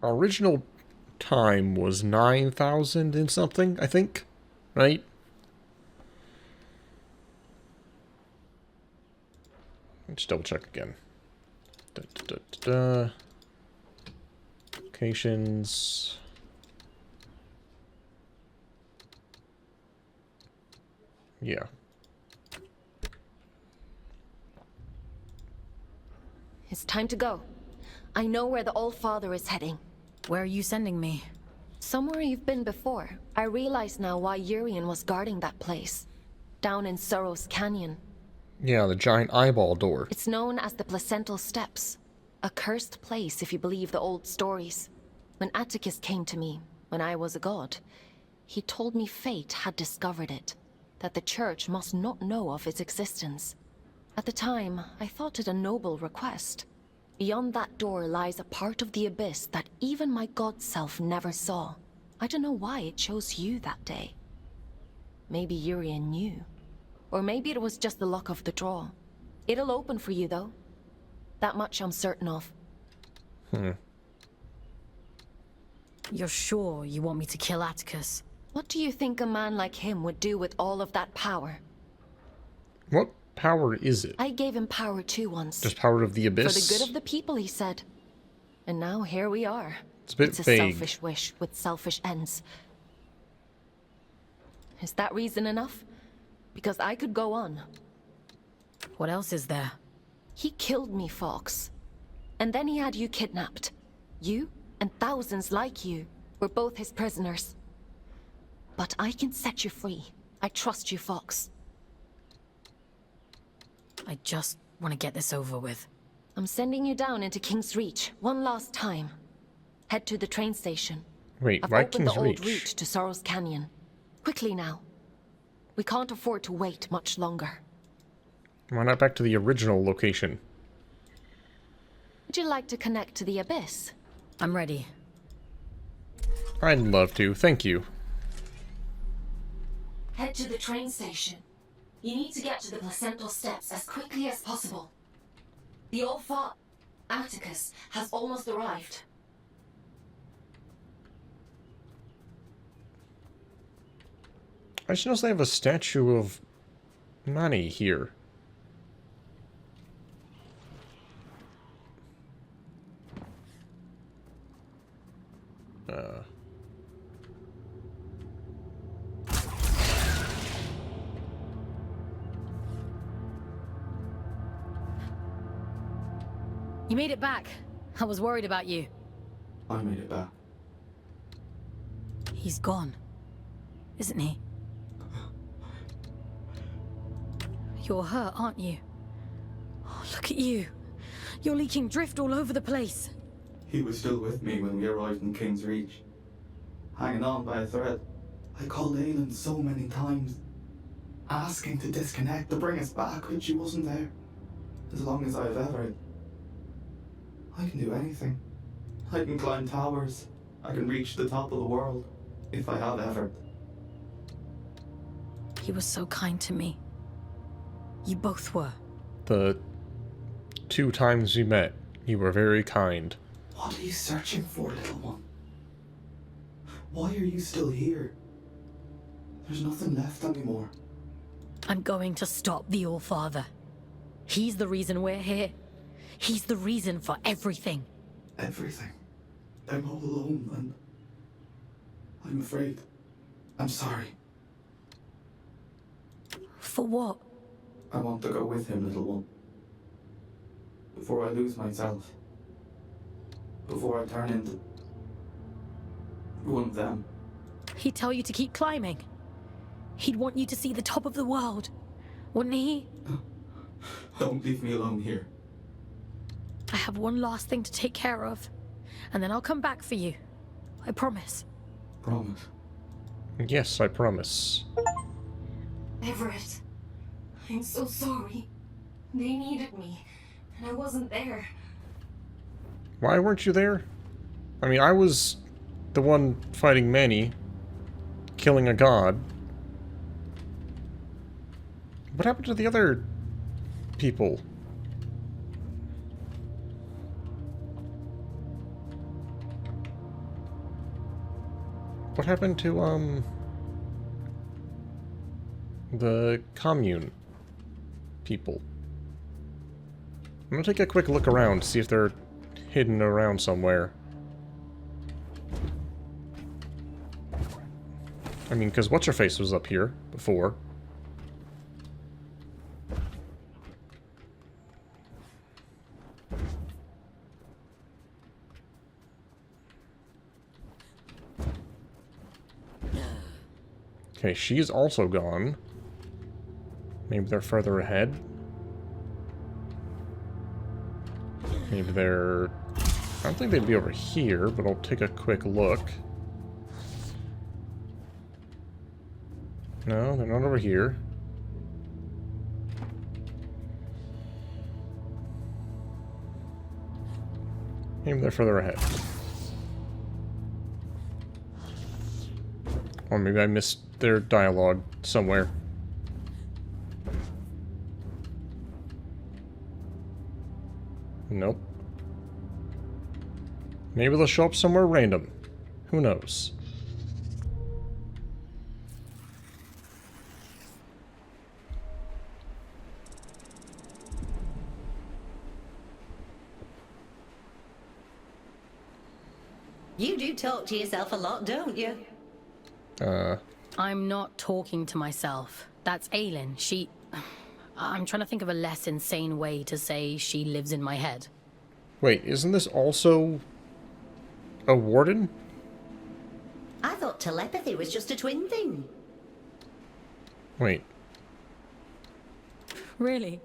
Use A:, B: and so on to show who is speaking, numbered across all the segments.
A: Our original time was 9,000 and something, I think. Right? Let's double check again. Da, da, da, da. Locations. Yeah.
B: It's time to go. I know where the Old Father is heading.
C: Where are you sending me?
B: Somewhere you've been before. I realize now why Urian was guarding that place. Down in Sorrow's Canyon.
A: Yeah, the giant eyeball door.
B: It's known as the Placental Steps. A cursed place if you believe the old stories. When Atticus came to me, when I was a god, he told me fate had discovered it. That the church must not know of its existence. At the time, I thought it a noble request. Beyond that door lies a part of the abyss that even my god self never saw. I don't know why it chose you that day. Maybe Urian knew. Or maybe it was just the luck of the draw. It'll open for you, though. That much I'm certain of.
C: You're sure you want me to kill Atticus?
B: What do you think a man like him would do with all of that power?
A: What power is it?
B: I gave him power too once.
A: Just power of the abyss?
B: For the good of the people, he said. And now here we are.
A: It's a bit
B: It's a
A: vague.
B: selfish wish with selfish ends. Is that reason enough? Because I could go on.
C: What else is there?
B: He killed me, Fox. And then he had you kidnapped. You and thousands like you were both his prisoners. But I can set you free. I trust you, Fox.
C: I just want to get this over with.
B: I'm sending you down into King's Reach one last time. Head to the train station.
A: Wait,
B: I've
A: why
B: opened
A: King's
B: the old
A: Reach?
B: route to Sorrow's Canyon. Quickly now. We can't afford to wait much longer.
A: Why not back to the original location?
B: Would you like to connect to the Abyss?
C: I'm ready.
A: I'd love to, thank you.
B: Head to the train station. You need to get to the Placental Steps as quickly as possible. The old Atticus has almost arrived.
A: I just noticed they have a statue of Nani here.
C: You made it back. I was worried about you.
D: I made it back.
C: He's gone, isn't he? You're hurt, aren't you? Oh, look at you. You're leaking drift all over the place.
D: He was still with me when we arrived in King's Reach. Hanging on by a thread. I called Aelin so many times, asking to disconnect, to bring us back, but she wasn't there. As long as I've ever. I can do anything. I can climb towers. I can reach the top of the world, if I have ever.
C: He was so kind to me. You both were.
A: The 2 times we met, you were very kind.
D: What are you searching for, little one? Why are you still here? There's nothing left anymore.
C: I'm going to stop the All-Father. He's the reason we're here. He's the reason for everything.
D: Everything. I'm all alone, and I'm afraid. I'm sorry.
C: For what?
D: I want to go with him, little one. Before I lose myself. Before I turn into one of them.
C: He'd tell you to keep climbing. He'd want you to see the top of the world, wouldn't he?
D: Don't leave me alone here.
C: I have one last thing to take care of, and then I'll come back for you. I promise.
D: Promise.
A: Yes, I promise.
B: Everett, I'm so sorry. They needed me, and I wasn't there.
A: Why weren't you there? I mean, I was the one fighting Manny, killing a god. What happened to the other people? What happened to, the commune people? I'm gonna take a quick look around, see if they're hidden around somewhere. I mean, because What's-Her-Face was up here before. Okay, she's also gone. Maybe they're further ahead. Maybe they're... I don't think they'd be over here, but I'll take a quick look. No, they're not over here. Maybe they're further ahead. Or maybe I missed their dialogue somewhere. Nope. Maybe they'll show up somewhere random. Who knows?
E: You do talk to yourself a lot, don't you?
C: I'm not talking to myself. That's Aylin. She... I'm trying to think of a less insane way to say she lives in my head.
A: Wait, isn't this also a warden?
E: I thought telepathy was just a twin thing.
A: Wait.
C: Really?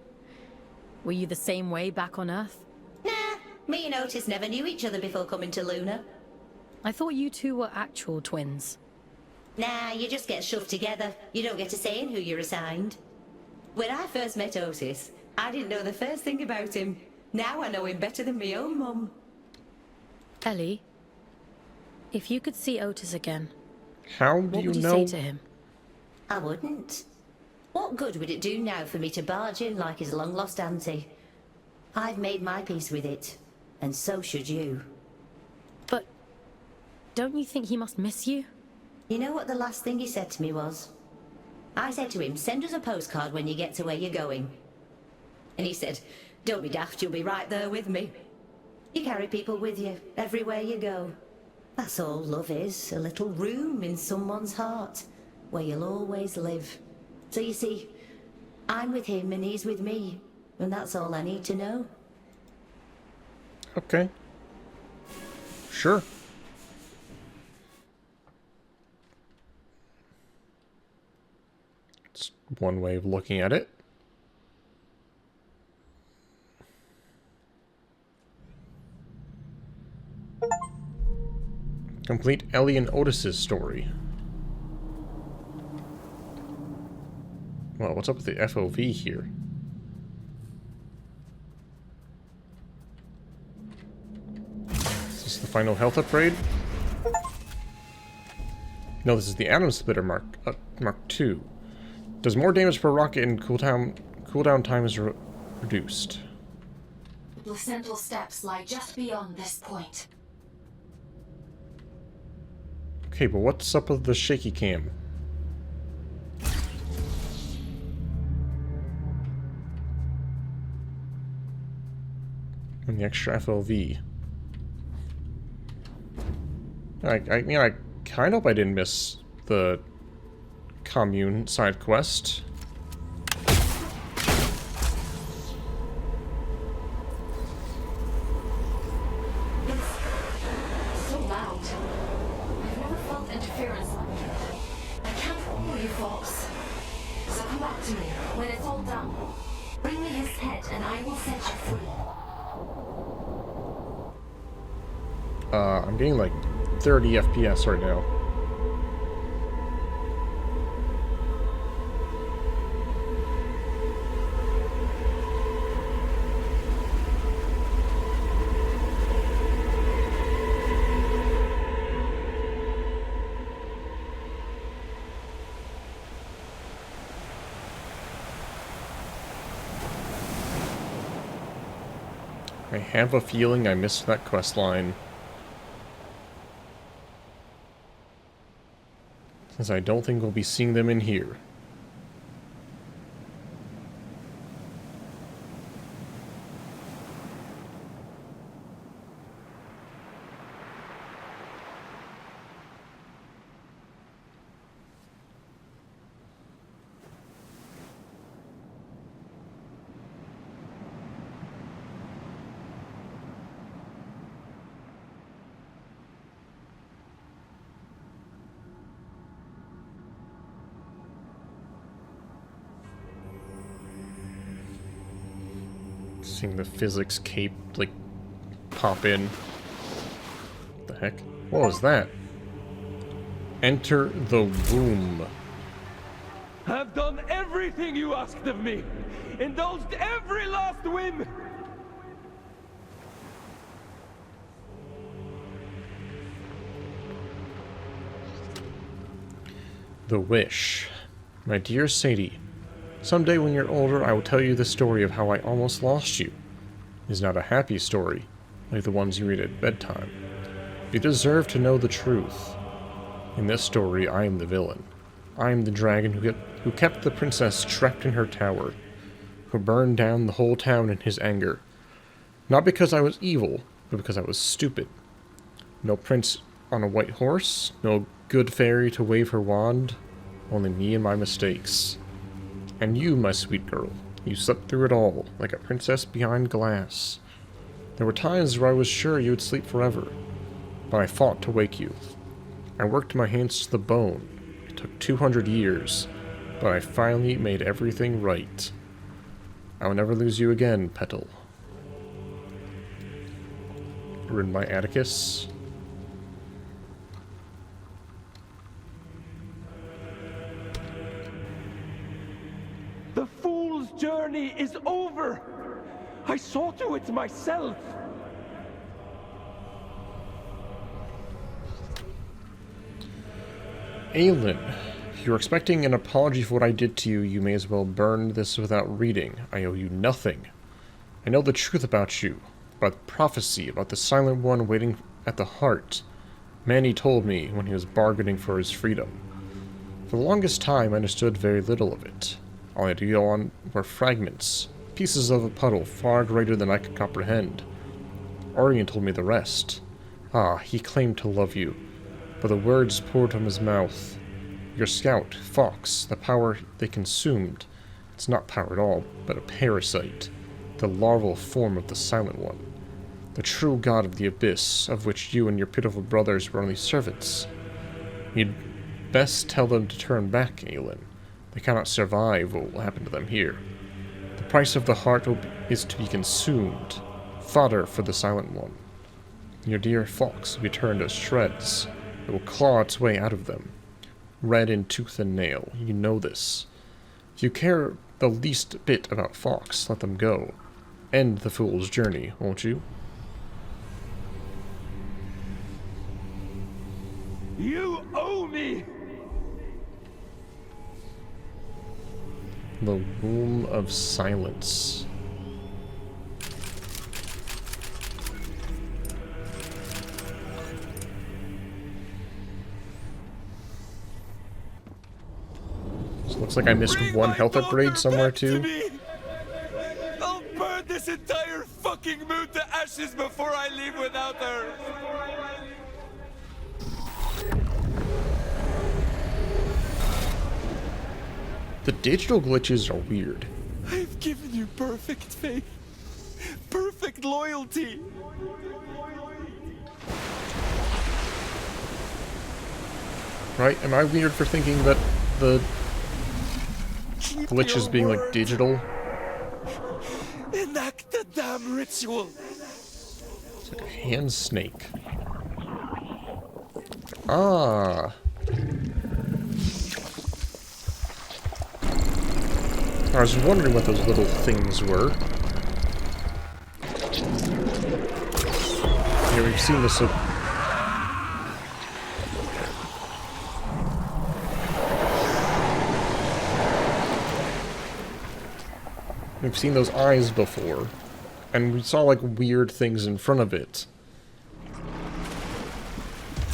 C: Were you the same way back on Earth?
E: Nah, me and Otis never knew each other before coming to Luna.
C: I thought you two were actual twins.
E: Nah, you just get shoved together. You don't get a say in who you're assigned. When I first met Otis, I didn't know the first thing about him. Now I know him better than my own mum.
C: Ellie, if you could see Otis again,
A: How do
C: what
A: you
C: would you
A: know?
C: say to him?
E: I wouldn't. What good would it do now for me to barge in like his long-lost auntie? I've made my peace with it, and so should you.
C: But don't you think he must miss you?
E: You know what the last thing he said to me was? I said to him, send us a postcard when you get to where you're going. And he said, don't be daft, you'll be right there with me. You carry people with you, everywhere you go. That's all love is, a little room in someone's heart, where you'll always live. So you see, I'm with him and he's with me, and that's all I need to know.
A: Okay. Sure. It's one way of looking at it. Complete Ellie and Otis's story. Well, what's up with the FOV here? Is this the final health upgrade? No, this is the Atom Splitter Mark II. Does more damage per rocket and cooldown time is reduced.
B: The placental steps lie just beyond this point.
A: Okay, but what's up with the shaky cam? And the extra FLV. I mean, I kind of hope I didn't miss the commune side quest.
B: So loud. I've never felt interference like that. I can't follow you folks. So come back to me when it's all done. Bring me his head and I will set you free.
A: I'm getting like 30 FPS right now. I have a feeling I missed that quest line. As I don't think we'll be seeing them in here. Seeing the physics cape, like, pop in. What the heck? What was that? Enter the womb.
F: I've done everything you asked of me. Indulged every last whim.
A: The wish. My dear Sadie, someday when you're older, I will tell you the story of how I almost lost you. It is not a happy story, like the ones you read at bedtime. You deserve to know the truth. In this story, I am the villain. I am the dragon who kept the princess trapped in her tower, who burned down the whole town in his anger. Not because I was evil, but because I was stupid. No prince on a white horse, no good fairy to wave her wand, only me and my mistakes. And you, my sweet girl, you slept through it all, like a princess behind glass. There were times where I was sure you would sleep forever, but I fought to wake you. I worked my hands to the bone. It took 200 years, but I finally made everything right. I will never lose you again, Petal. Written by Atticus.
F: The fool's journey is over. I saw to it myself.
A: Aelin, if you're expecting an apology for what I did to you, you may as well burn this without reading. I owe you nothing. I know the truth about you, about the prophecy, about the Silent One waiting at the heart. Manny told me when he was bargaining for his freedom. For the longest time, I understood very little of it. All I had to go on were fragments, pieces of a puddle far greater than I could comprehend. Orion told me the rest. Ah, he claimed to love you, but the words poured from his mouth. Your scout, Fox, the power they consumed. It's not power at all, but a parasite. The larval form of the Silent One. The true god of the abyss, of which you and your pitiful brothers were only servants. You'd best tell them to turn back, Aelin. They cannot survive what will happen to them here. The price of the heart is to be consumed. Fodder for the Silent One. Your dear Fox will be turned to shreds. It will claw its way out of them. Red in tooth and nail. You know this. If you care the least bit about Fox, let them go. End the fool's journey, won't you?
F: You owe me!
A: The Womb of Silence. So looks like I missed one health upgrade somewhere too.
F: I'll burn this entire fucking moon to ashes before I leave without her!
A: The digital glitches are weird.
F: I've given you perfect faith. Perfect loyalty.
A: Right? Am I weird for thinking that the glitches being like digital?
F: Enact the damn ritual.
A: It's like a hand snake. Ah. I was wondering what those little things were. Yeah, we've seen this. We've seen those eyes before, and we saw like weird things in front of it.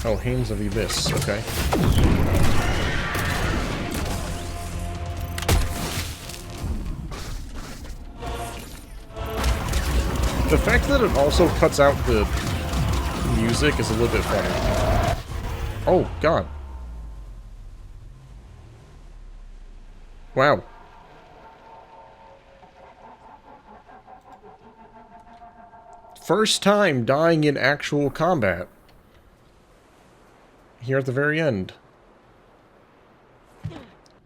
A: Oh, Hands of the Abyss. Okay. The fact that it also cuts out the music is a little bit funny. Oh, God. Wow. First time dying in actual combat. Here at the very end.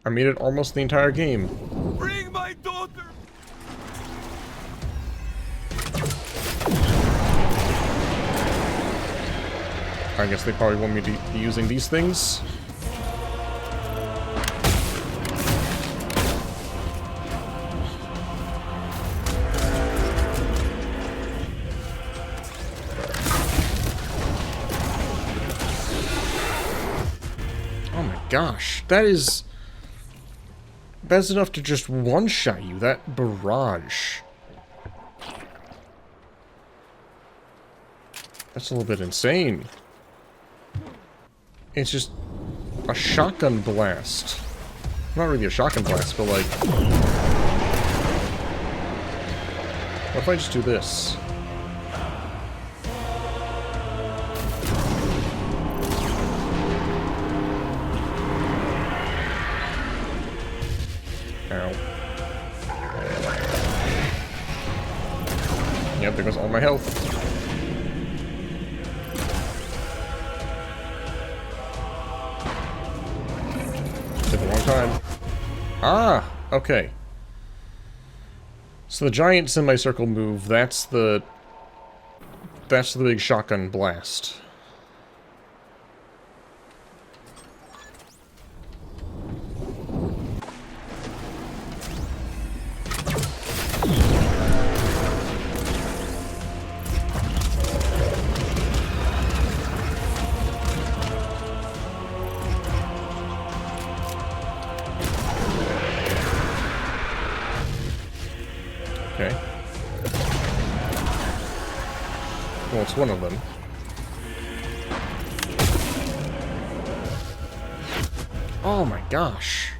A: I made it almost the entire game.
F: Bring my daughter!
A: I guess they probably want me to be using these things. Oh my gosh, that's enough to just one-shot you, that barrage. That's a little bit insane. It's just a shotgun blast. Not really a shotgun blast, but like... What if I just do this? Ow. Yep, there goes all my health. Took a long time. Ah! Okay. So the giant semicircle move, that's the big shotgun blast. Okay. Well, it's one of them. Oh my gosh.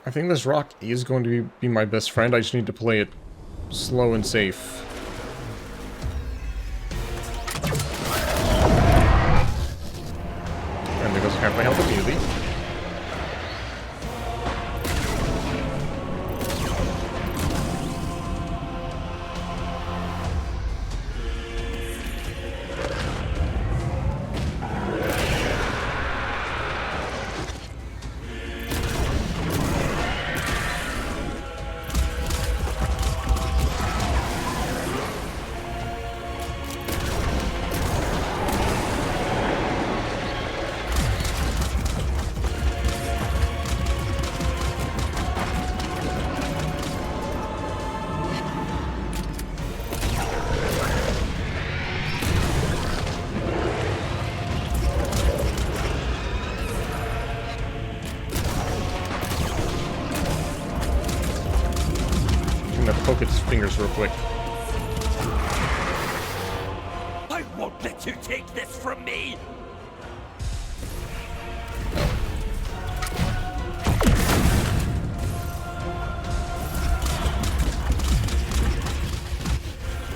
A: I think this rock is going to be my best friend. I just need to play it slow and safe. And there goes half my health immediately. Poke its fingers real quick.
F: I won't let you take this from me!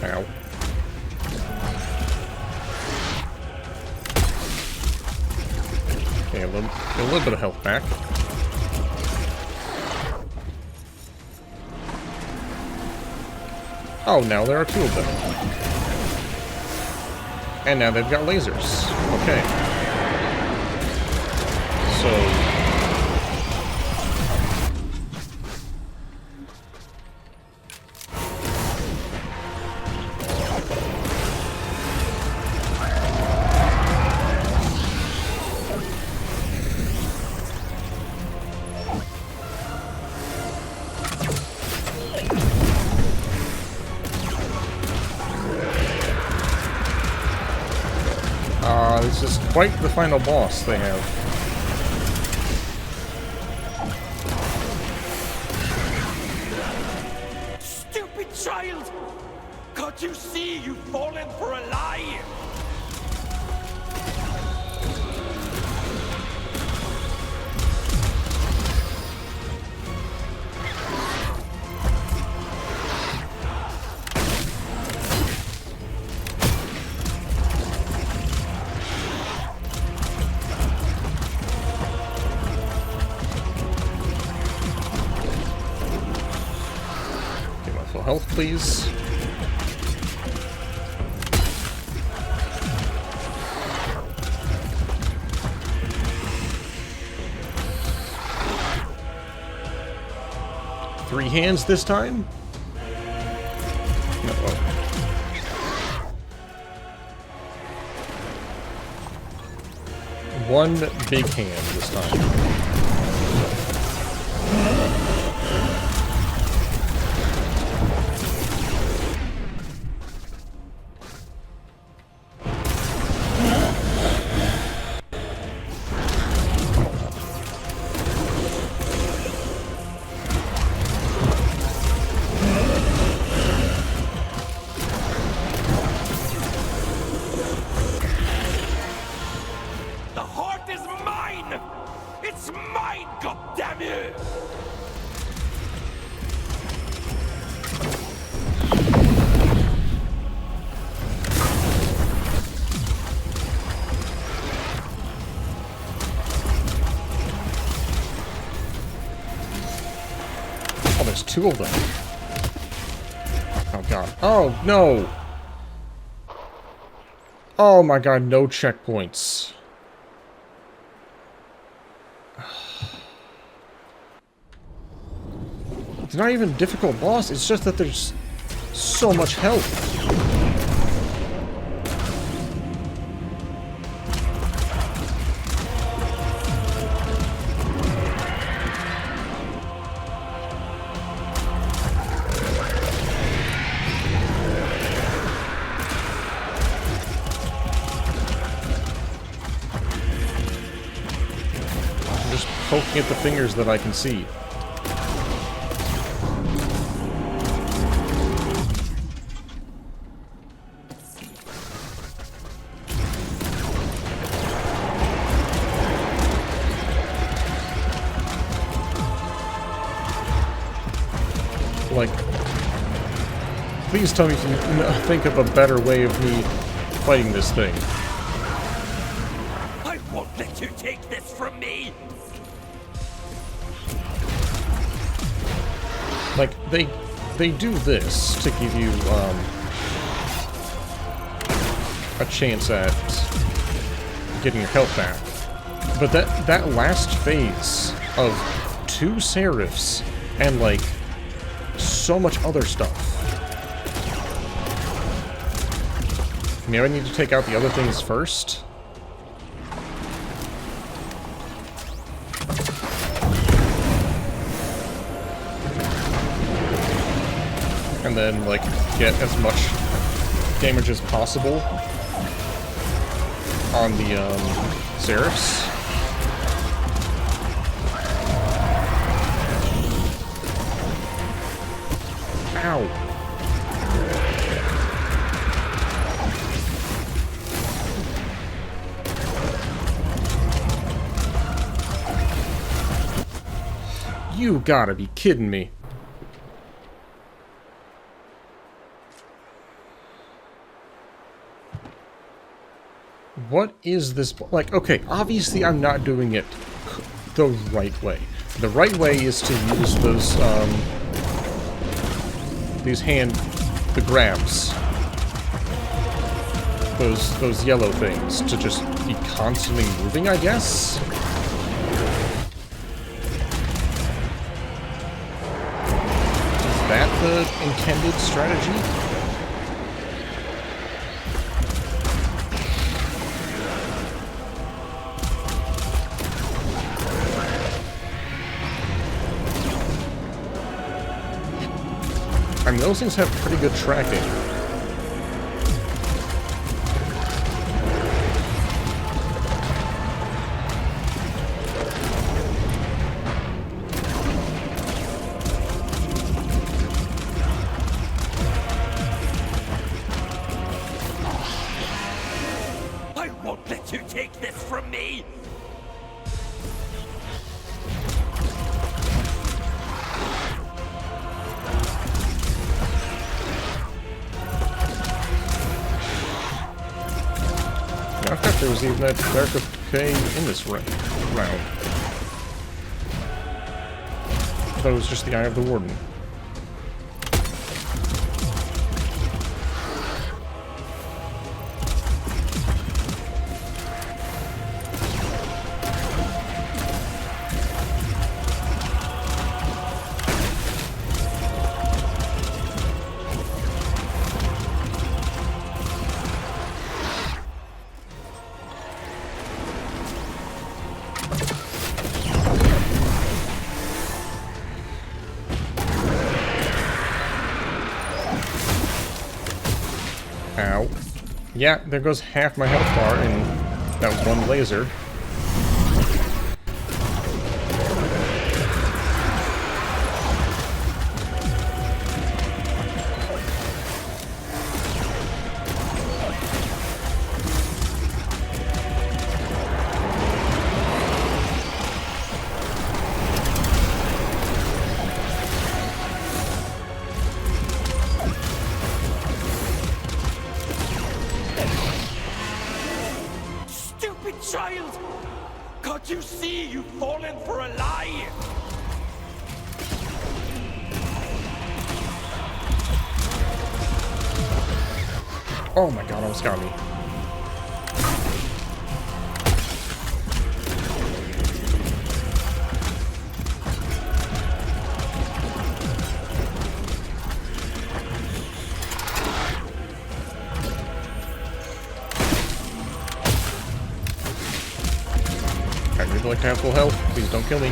A: Ow. Okay, a little bit of health back. Oh, now there are two of them. And now they've got lasers. Okay. So... this is quite the final boss they have.
F: Stupid child! Can't you see you've fallen for a lie?
A: health, please? Three hands this time? No. Oh. One big hand this time.
F: The heart is mine! It's mine, goddammit!
A: Oh, there's two of them. Oh god. Oh, no! Oh my god, no checkpoints. It's not even a difficult boss, it's just that there's so much health. I'm just poking at the fingers that I can see. Like, please tell me you can think of a better way of me fighting this thing.
F: I won't let you take this from me!
A: Like, they do this to give you, a chance at getting your health back. But that last phase of 2 Seraphs and, like, so much other stuff. Maybe I need to take out the other things first. And then, like, get as much damage as possible on the, Seraphs. Ow. You gotta be kidding me. What is this? Like, okay, obviously I'm not doing it the right way. The right way is to use those, the grabs. Those yellow things to just be constantly moving, I guess? Is that the intended strategy? I mean, those things have pretty good tracking.
F: I won't let you take this from me!
A: I thought there was even that dark decay in this round. I thought it was just the Eye of the Warden. Yeah, there goes half my health bar in that one laser.
F: Stupid child! Can't you see you've fallen for a lie?
A: Oh my god, almost got me. I'd really like to have full health. Please don't kill me.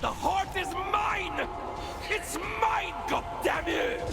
F: The heart is mine! It's mine, goddammit!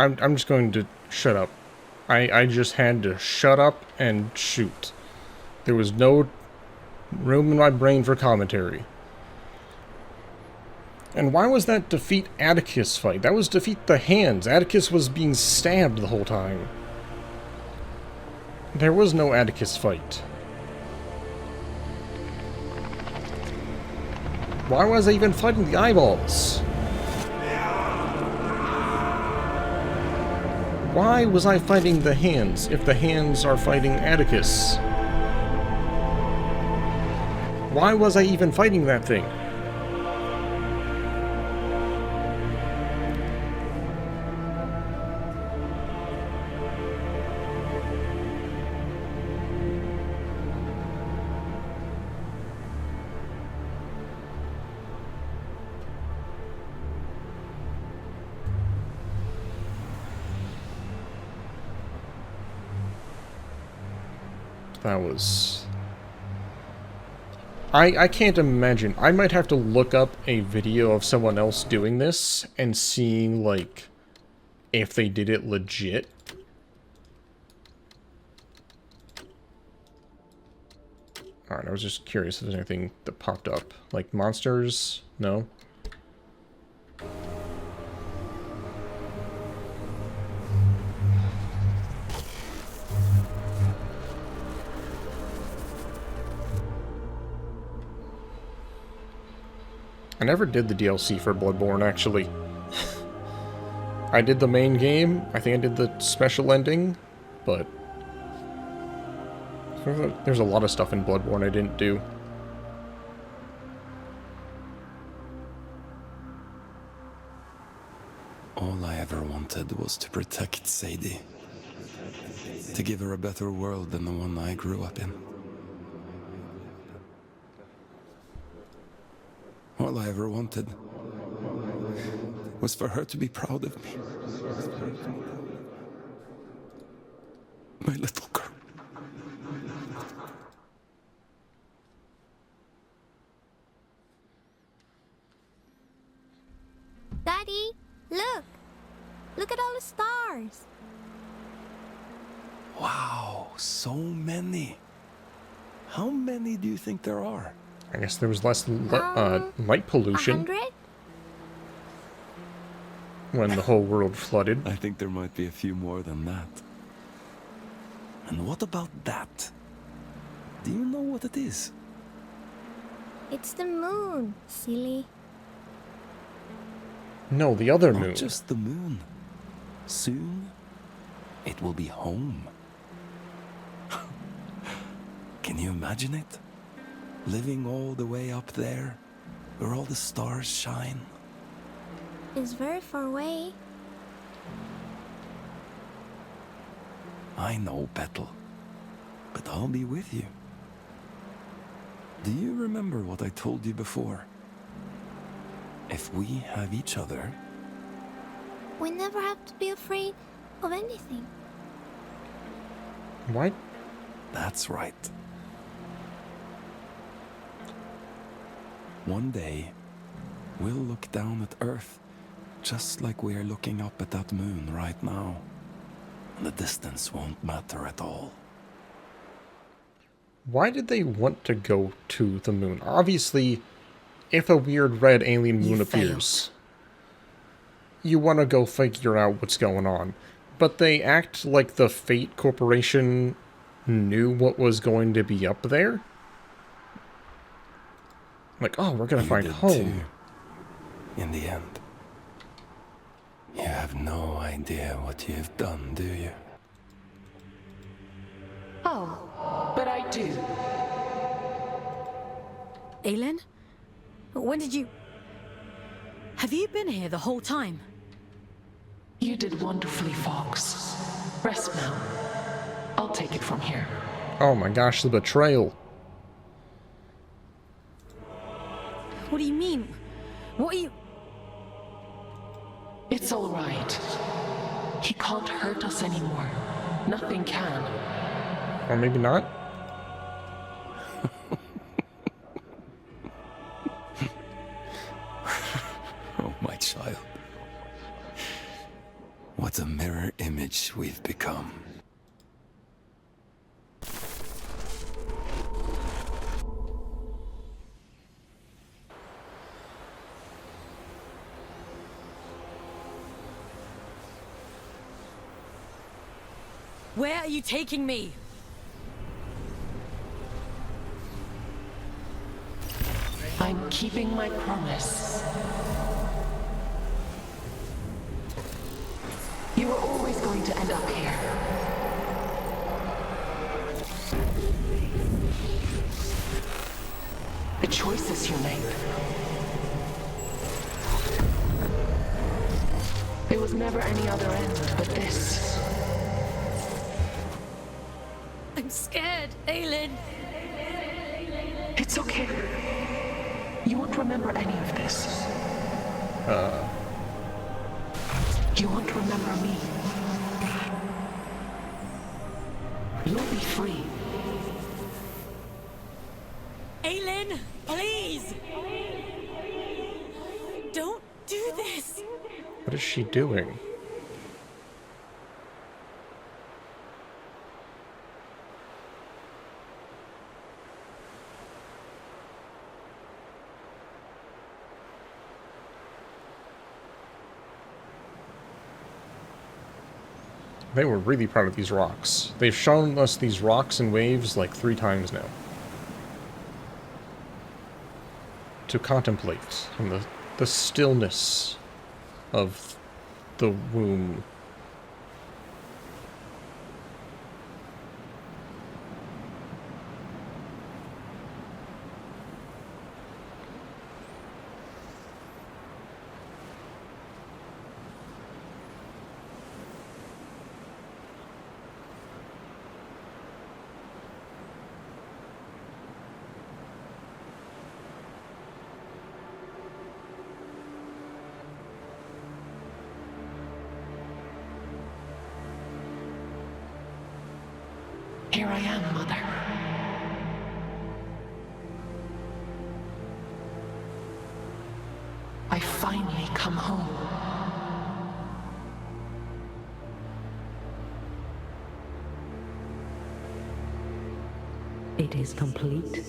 A: I'm just going to shut up. I just had to shut up and shoot. There was no room in my brain for commentary. And why was that defeat Atticus fight? That was defeat the hands. Atticus was being stabbed the whole time. There was no Atticus fight. Why was I even fighting the eyeballs? Why was I fighting the hands if the hands are fighting Atticus? Why was I even fighting that thing? That was... I can't imagine. I might have to look up a video of someone else doing this and seeing, like, if they did it legit. Alright, I was just curious if there's anything that popped up. Like, monsters? No? I never did the DLC for Bloodborne, actually. I did the main game, I think I did the special ending, but... there's a lot of stuff in Bloodborne I didn't do.
G: All I ever wanted was to protect Sadie. To give her a better world than the one I grew up in. All I ever wanted was for her to be proud of me. My little girl.
H: Daddy, look! Look at all the stars!
G: Wow, so many. How many do you think there are?
A: I guess there was less light pollution
H: 100?
A: when the whole world flooded.
G: I think there might be a few more than that. And what about that? Do you know what it is?
H: It's the moon, silly.
A: No, the other
G: Not
A: moon.
G: just the moon. Soon, it will be home. Can you imagine it? Living all the way up there, where all the stars shine.
H: It's very far away.
G: I know, Petal, but I'll be with you. Do you remember what I told you before? If we have each other...
H: We never have to be afraid of anything.
A: What?
G: That's right. One day, we'll look down at Earth, just like we are looking up at that moon right now. And the distance won't matter at all.
A: Why did they want to go to the moon? Obviously, if a weird red alien moon appears, you want to go figure out what's going on. But they act like the Fate Corporation knew what was going to be up there. Like, oh, we're gonna find
G: did
A: home.
G: Too, in the end. You have no idea what you've done, do you?
I: Oh, but I do.
C: Aelin? When did you... Have you been here the whole time?
I: You did wonderfully, Fox. Rest now. I'll take it from here.
A: Oh my gosh, the betrayal.
C: What do you mean? What are you...
I: It's all right. He can't hurt us anymore. Nothing can.
A: Or maybe not?
G: Oh, my child. What a mirror image we've become.
C: Where are you taking me?
I: I'm keeping my promise. You were always going to end up here. choices you make. There was never any other end but this.
C: I'm scared, Aelin.
I: It's okay. You won't remember any of this. You won't remember me. You'll be free.
C: Aelin, please! Don't do this!
A: What is she doing? They were really proud of these rocks. They've shown us these rocks and waves like 3 times now. To contemplate in the stillness of the womb.
I: Here I am, Mother. I finally come home.
J: It is complete.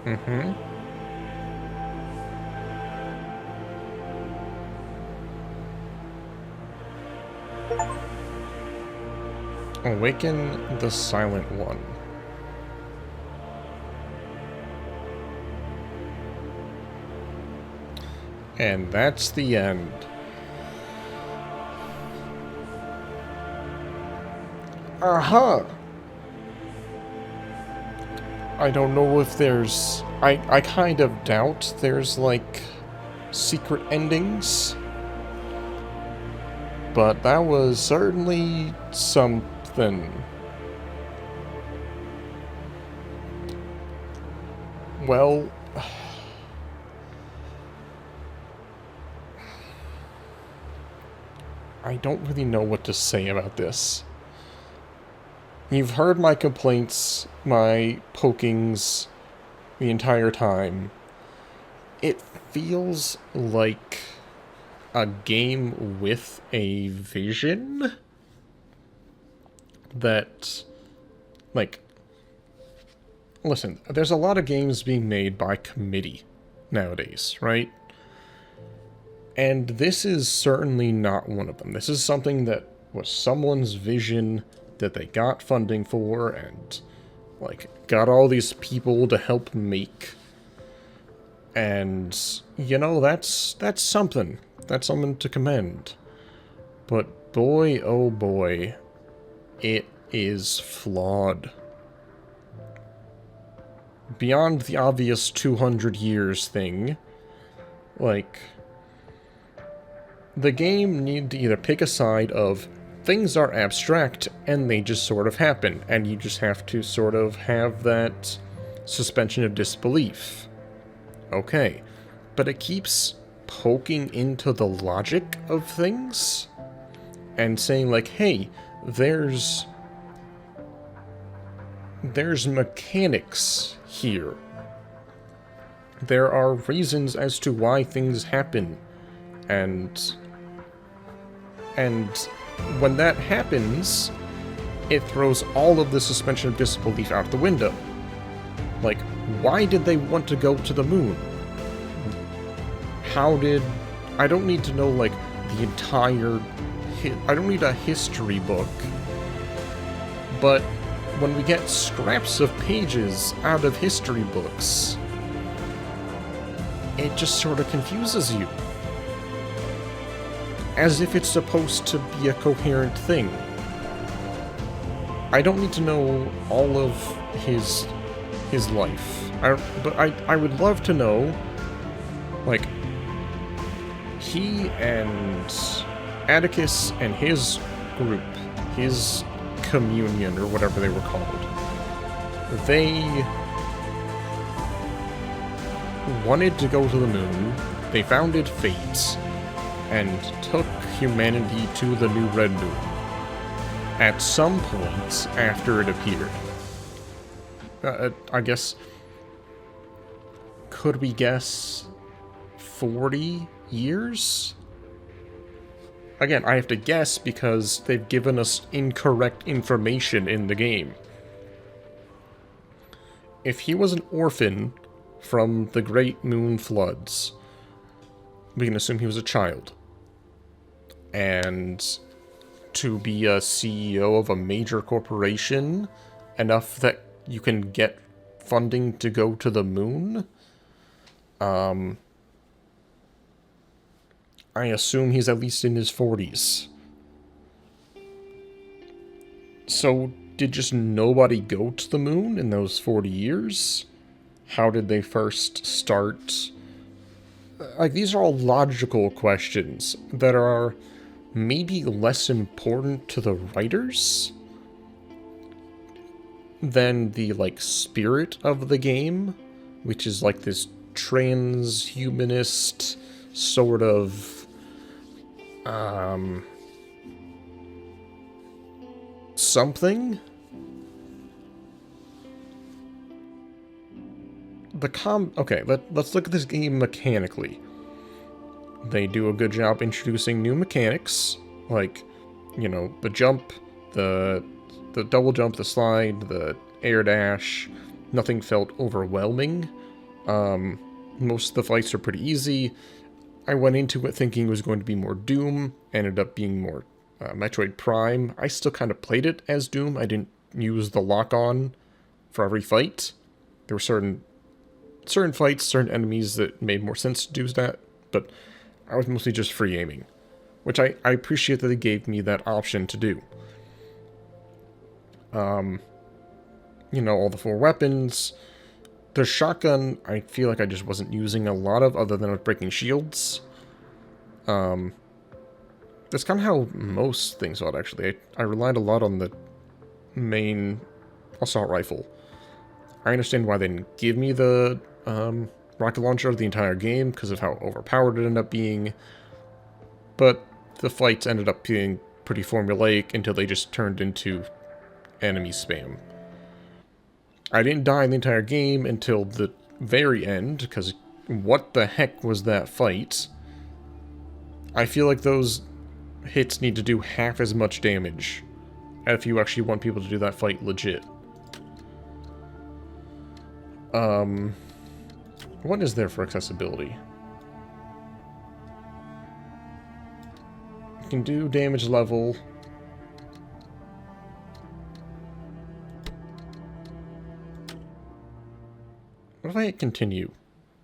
A: Mm-hmm. Awaken the Silent One. And that's the end. Uh-huh. I don't know if there's... I kind of doubt there's, like, secret endings. But that was certainly something. Well... I don't really know what to say about this. You've heard my complaints, my pokings, the entire time. It feels like a game with a vision that, like, listen, there's a lot of games being made by committee nowadays, right? And this is certainly not one of them. This is something that was someone's vision that they got funding for and, like, got all these people to help make. And, you know, that's something. That's something to commend. But boy, oh boy, it is flawed. Beyond the obvious 200 years thing, like, the game needed to either pick a side of things are abstract and they just sort of happen, and you just have to sort of have that suspension of disbelief. Okay, but it keeps poking into the logic of things and saying, like, hey, there's mechanics here. There are reasons as to why things happen, and when that happens, it throws all of the suspension of disbelief out the window. Like, why did they want to go to the moon? How did... I don't need to know, like, the entire... I don't need a history book. But when we get scraps of pages out of history books, it just sort of confuses you. as if it's supposed to be a coherent thing. I don't need to know all of his life. But I would love to know, like, he and Atticus and his group, his communion, or whatever they were called, they wanted to go to the moon, they founded Fate, and took humanity to the new Red Moon at some point after it appeared. I guess, could we guess 40 years? Again, I have to guess because they've given us incorrect information in the game. If he was an orphan from the Great Moon Floods, we can assume he was a child. And to be a CEO of a major corporation, enough that you can get funding to go to the moon? I assume he's at least in his 40s. So, did just nobody go to the moon in those 40 years? How did they first start? Like, these are all logical questions that are maybe less important to the writers than the, like, spirit of the game, which is like this transhumanist sort of something. Okay, let's look at this game mechanically. They do a good job introducing new mechanics, like, you know, the jump, the double jump, the slide, the air dash. Nothing felt overwhelming. Most of the fights are pretty easy. I went into it thinking it was going to be more Doom, ended up being more Metroid Prime. I still kind of played it as Doom. I didn't use the lock-on for every fight. There were certain fights, certain enemies that made more sense to do that, but I was mostly just free aiming, which I appreciate that they gave me that option to do. You know, all the 4 weapons. The shotgun, I feel like I just wasn't using a lot of, other than with breaking shields. That's kind of how most things felt, actually. I relied a lot on the main assault rifle. I understand why they didn't give me the rocket launcher the entire game, because of how overpowered it ended up being. But the fights ended up being pretty formulaic until they just turned into enemy spam. I didn't die in the entire game until the very end, because what the heck was that fight? I feel like those hits need to do half as much damage if you actually want people to do that fight legit. What is there for accessibility? You can do damage level. What if I hit continue?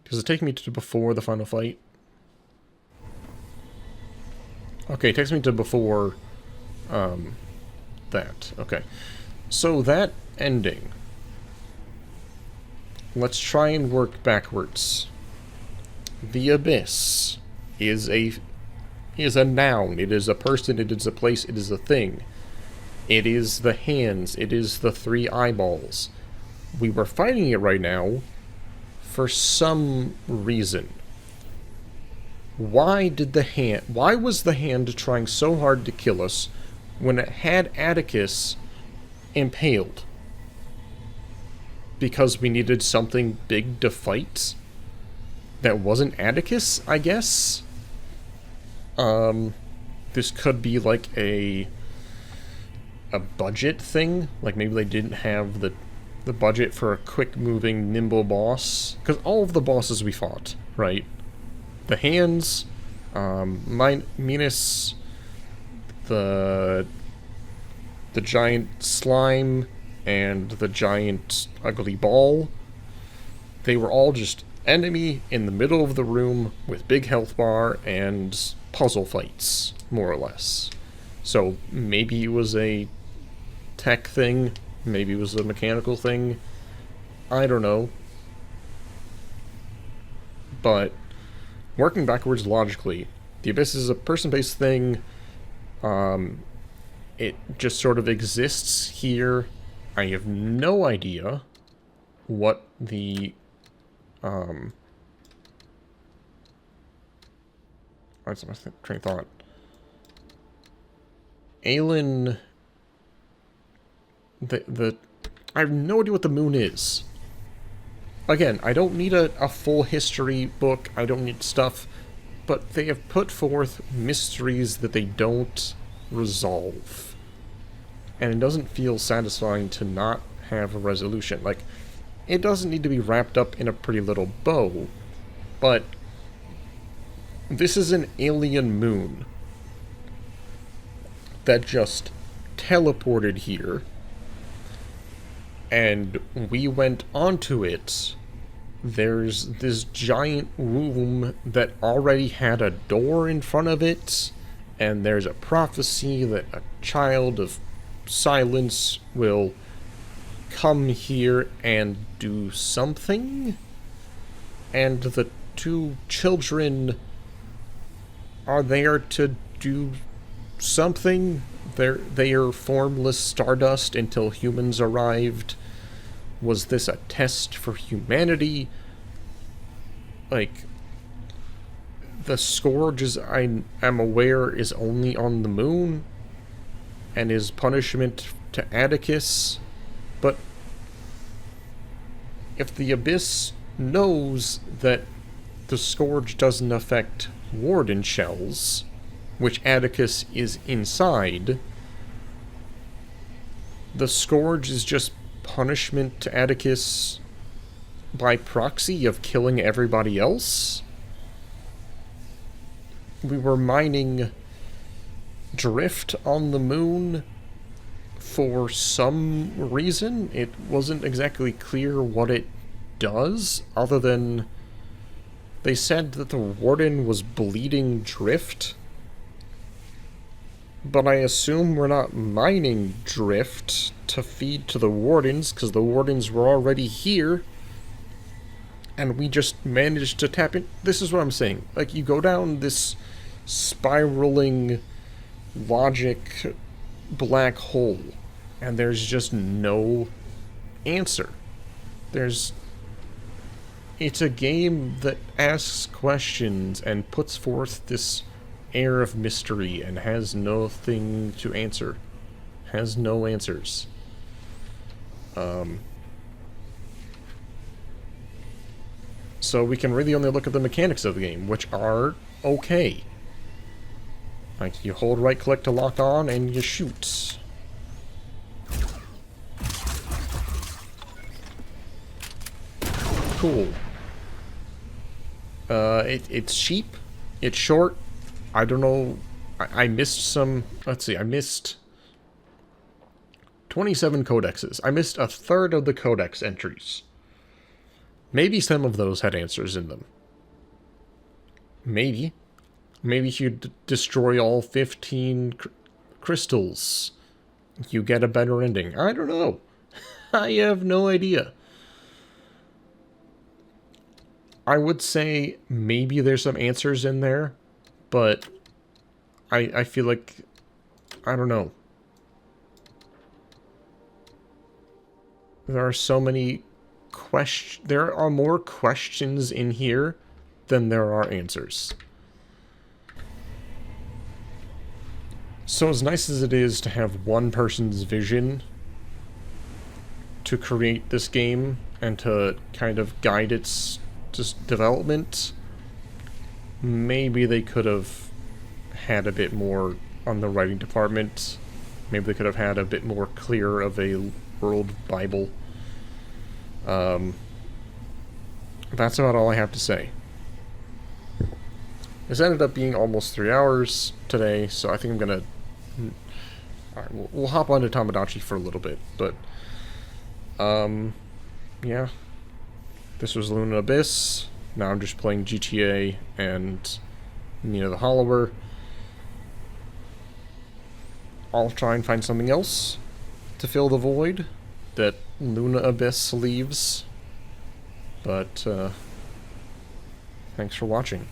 A: Does it take me to before the final fight? Okay, it takes me to before that. Okay. So that ending. Let's try and work backwards. The Abyss is a noun. It is a person, it is a place, it is a thing. It is the hands, it is the 3 eyeballs. We were fighting it right now for some reason. Why was the hand trying so hard to kill us when it had Atticus impaled? Because we needed something big to fight that wasn't Atticus, I guess? This could be like a budget thing. Like maybe they didn't have the budget for a quick-moving, nimble boss. Because all of the bosses we fought, right? The hands, Minas, the giant slime, and the giant ugly ball, they were all just enemy in the middle of the room with big health bar and puzzle fights, more or less. So maybe it was a tech thing, maybe it was a mechanical thing, I don't know. But working backwards logically, the Abyss is a person-based thing. It just sort of exists here. I have no idea what the what's my train of thought? Aelin. I have no idea what the moon is. Again, I don't need a full history book. I don't need stuff. But they have put forth mysteries that they don't resolve. And it doesn't feel satisfying to not have a resolution. Like, it doesn't need to be wrapped up in a pretty little bow, but this is an alien moon that just teleported here, and we went onto it. There's this giant room that already had a door in front of it, and there's a prophecy that a child of silence will come here and do something, and the two children are there to do something. They are formless stardust until humans arrived. Was this a test for humanity? Like, the Scourge, as I am aware, is only on the moon, and is punishment to Atticus. But if the Abyss knows that the Scourge doesn't affect Warden shells, which Atticus is inside, the Scourge is just punishment to Atticus by proxy of killing everybody else? We were mining drift on the moon for some reason. It wasn't exactly clear what it does, other than they said that the Warden was bleeding drift. But I assume we're not mining drift to feed to the Wardens, because the Wardens were already here, and we just managed to tap in. This is what I'm saying. Like, you go down this spiraling logic black hole, and there's just no answer. It's a game that asks questions and puts forth this air of mystery and has nothing to answer. Has no answers. So we can really only look at the mechanics of the game, which are okay. Like, you hold right click to lock on and you shoot. Cool. It's cheap. It's short. I don't know. I missed some. Let's see. I missed 27 codexes. I missed a third of the codex entries. Maybe some of those had answers in them. Maybe. Maybe if you destroy all 15 crystals, you get a better ending. I don't know. I have no idea. I would say maybe there's some answers in there, but I feel like, I don't know. There are so many questions. There are more questions in here than there are answers. So as nice as it is to have one person's vision to create this game and to kind of guide its just development, maybe they could have had a bit more on the writing department. Maybe they could have had a bit more clear of a world Bible. That's about all I have to say. This ended up being almost 3 hours today, so I think I'm gonna... Alright, we'll hop onto Tomodachi for a little bit, but... yeah. This was Luna Abyss. Now I'm just playing GTA, and Mina the Hollower. I'll try and find something else to fill the void that Luna Abyss leaves. But, thanks for watching.